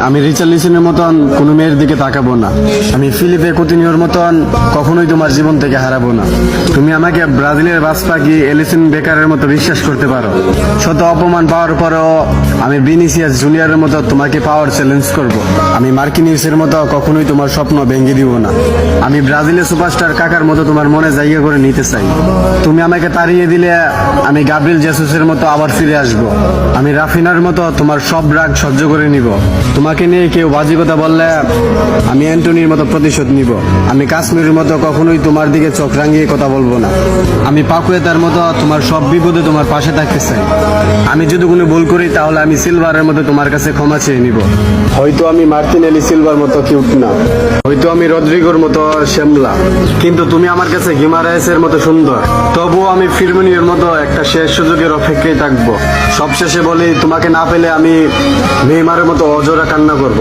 আমি রিচার্লিসনের মতন কোনো মেয়ের দিকে তাকাবো না। আমি ফিলিপে কুতিনিওর মতন কখনোই তোমার জীবন থেকে হারাবো না। তুমি আমাকে ব্রাজিলের বাস পাখি এলিসন বেকারের মতো বিশ্বাস করতে পারো। শত অপমান পাওয়ার পরেও আমি ভিনিসিয়াস জুনিয়রের মতো তোমাকে পাওয়ার চ্যালেঞ্জ করব। আমি মার্কিনিউসের মতো কখনোই তোমার স্বপ্ন ভেঙে দিব না। আমি ব্রাজিলের সুপারস্টার কাকার মতো তোমার মনে জায়গা করে নিতে চাই। তুমি আমাকে তাড়িয়ে দিলে আমি গাব্রিয়েল জেসুসের মতো আবার ফিরে আসব। আমি রাফিনার মতো তোমার সব রাগ সহ্য করে নিব। তোমাকে নিয়ে কেউ বাজে কথা বললে আমি অ্যান্টনির মতো প্রতিশোধ নিব। আমি কাশ্মীরের মতো কখনোই তোমার দিকে চোখ রাঙিয়ে কথা বলবো না। আমি পাকুয়েতার মতো তোমার সব বিপদে তোমার পাশে থাকতে চাই। আমি যদি কোনো ভুল করি তাহলে আমি সিলভারের মতো তোমার কাছে ক্ষমা চেয়ে নিব। হয়তো আমি মার্টিনেলি সিলভার মতো কিউট না, হয়তো আমি রদ্রিগোর মতো শ্যামলা, কিন্তু তুমি আমার কাছে গিমারায়েসের মতো সুন্দর। তবুও আমি ফিরমিনিওর মতো একটা শেষ সুযোগের অপেক্ষায় থাকবো। সবশেষে বলি, তোমাকে না পেলে আমি নেইমারের মতো অজোড়া কান্না করব।